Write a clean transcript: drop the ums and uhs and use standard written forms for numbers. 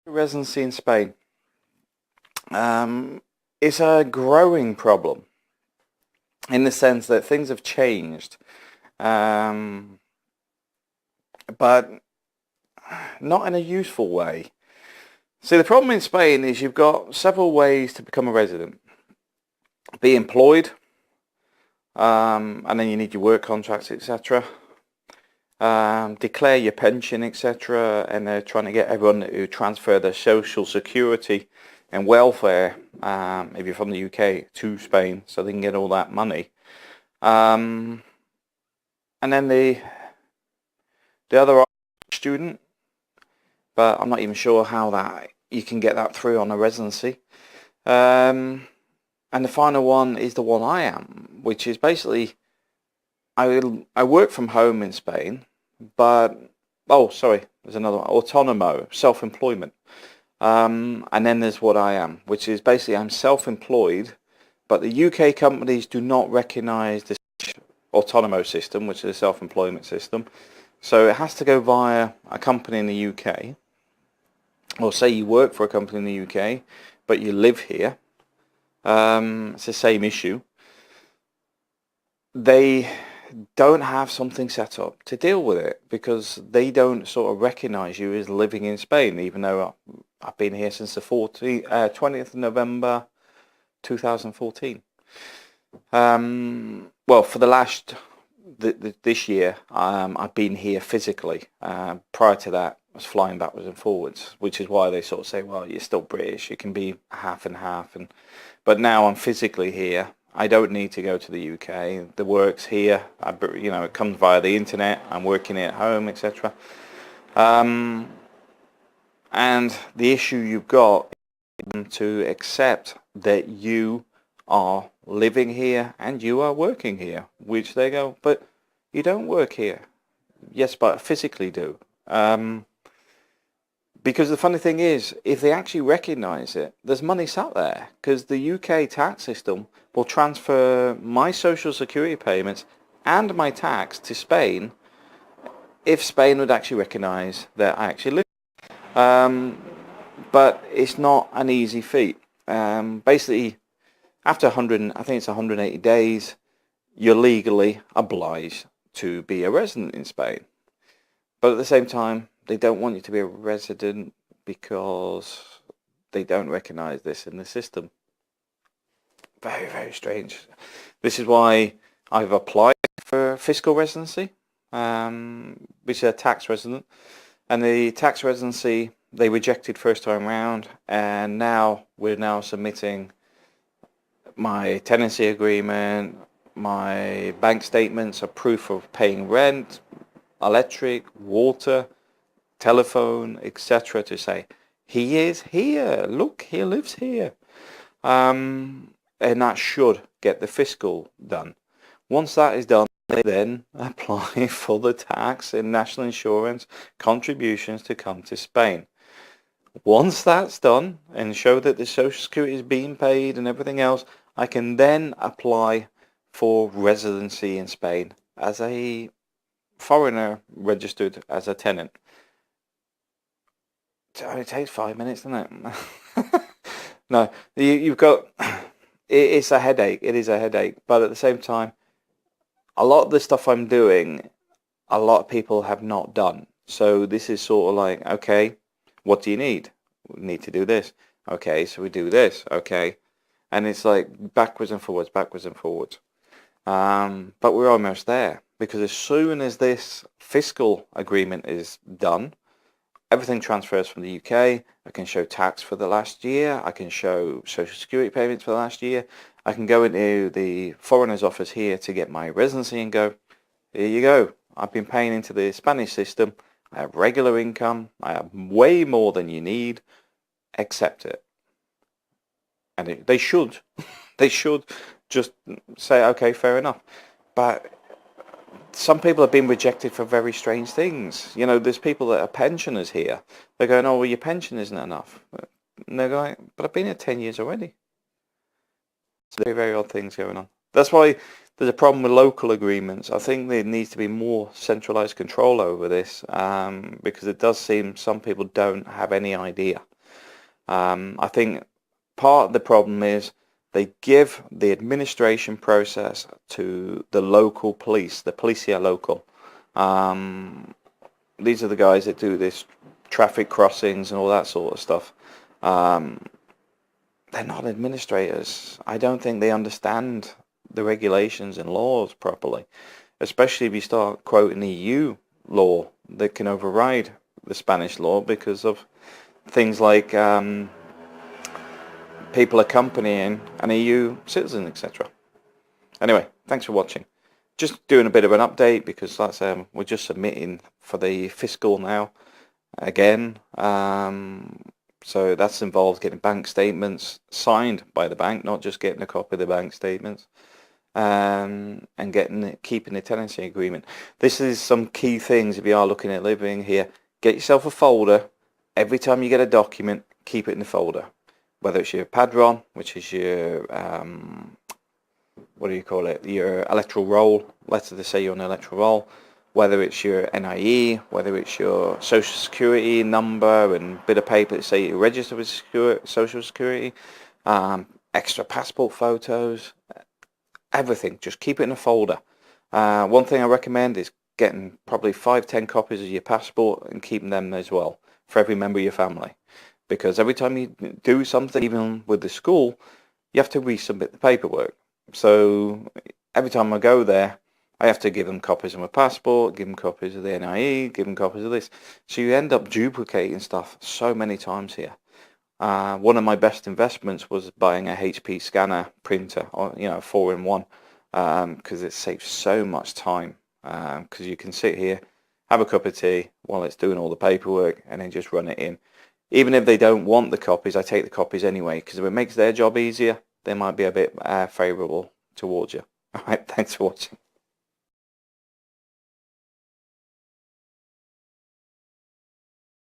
Residency in Spain. It's a growing problem in the sense that things have changed, um, but not in a useful way. See, the problem in Spain is you've got several ways to become a resident. Be employed, and then you need your work contracts, etc. Declare your pension, etc. And they're trying to get everyone to transfer their social security and welfare, if you're from the UK, to Spain, so they can get all that money. And then the other option, student, but I'm not even sure how that you can get that through on a residency. And the final one is the one I am, which is basically I work from home in Spain, but there's another one, autonomo, self-employment. And then there's what I am, which is basically I'm self-employed, but the UK companies do not recognise the autonomo system, which is a self-employment system. So it has to go via a company in the UK, or say you work for a company in the UK, but you live here. It's the same issue. They don't have something set up to deal with it because they don't sort of recognise you as living in Spain, even though I've been here since the 20th of November 2014. Well, for the last this year, I've been here physically. Prior to that, I was flying backwards and forwards, which is why they sort of say, well, you're still British, you can be half and half. But now I'm physically here. I don't need to go to the UK. The work's here. It comes via the internet. I'm working at home, etc. And the issue you've got is to accept that you are living here and you are working here, which they go, but you don't work here. Yes, but I physically do. Because the funny thing is, if they actually recognise it, there's money sat there, because the UK tax system will transfer my social security payments and my tax to Spain if Spain would actually recognise that I actually live. But it's not an easy feat. Basically, after 180 days, you're legally obliged to be a resident in Spain. But at the same time, they don't want you to be a resident because they don't recognise this in the system. Very, very strange. This is why I've applied for fiscal residency, which is a tax resident. And the tax residency, they rejected first time round. And now we're submitting my tenancy agreement, my bank statements, a proof of paying rent, electric, water, telephone, etc. to say, he is here, look, he lives here. And that should get the fiscal done. Once that is done, they then apply for the tax and national insurance contributions to come to Spain. Once that's done and show that the social security is being paid and everything else, I can then apply for residency in Spain as a foreigner registered as a tenant. It takes 5 minutes, doesn't it? No, you've got, it's a headache. It is a headache. But at the same time, a lot of the stuff I'm doing, a lot of people have not done. So this is sort of like, okay, what do you need? We need to do this. Okay, so we do this. Okay. And it's like backwards and forwards, backwards and forwards. But we're almost there, because as soon as this fiscal agreement is done, everything transfers from the UK. I can show tax for the last year. I can show social security payments for the last year. I can go into the foreigner's office here to get my residency and go, here you go. I've been paying into the Spanish system. I have regular income. I have way more than you need. Accept it. And they should. They should just say, okay, fair enough. But some people have been rejected for very strange things. You know, there's people that are pensioners here. They're going, oh, well, your pension isn't enough. And they're going, but I've been here 10 years already. So very, very odd things going on. That's why there's a problem with local agreements. I think there needs to be more centralised control over this, because it does seem some people don't have any idea I think part of the problem is they give the administration process to the local police, the policia local. These are the guys that do this traffic crossings and all that sort of stuff. They're not administrators. I don't think they understand the regulations and laws properly, especially if you start quoting EU law that can override the Spanish law because of things like people accompanying an EU citizen, etc. Anyway, thanks for watching. Just doing a bit of an update because that's we're just submitting for the fiscal now again. So that's involved getting bank statements signed by the bank, not just getting a copy of the bank statements, and keeping the tenancy agreement. This is some key things if you are looking at living here. Get yourself a folder. Every time you get a document, keep it in the folder. Whether it's your padron, which is your what do you call it? Your electoral roll, letter to say you're on an electoral roll. Whether it's your NIE, whether it's your social security number and bit of paper that say you're registered with social security, extra passport photos, everything. Just keep it in a folder. One thing I recommend is getting probably 5-10 copies of your passport and keeping them as well for every member of your family. Because every time you do something, even with the school, you have to resubmit the paperwork. So every time I go there, I have to give them copies of my passport, give them copies of the NIE, give them copies of this. So you end up duplicating stuff so many times here. One of my best investments was buying a HP scanner printer, or 4-in-1, because it saves so much time. Because you can sit here, have a cup of tea while it's doing all the paperwork, and then just run it in. Even if they don't want the copies, I take the copies anyway, because if it makes their job easier, they might be a bit favourable towards you. All right, thanks for watching.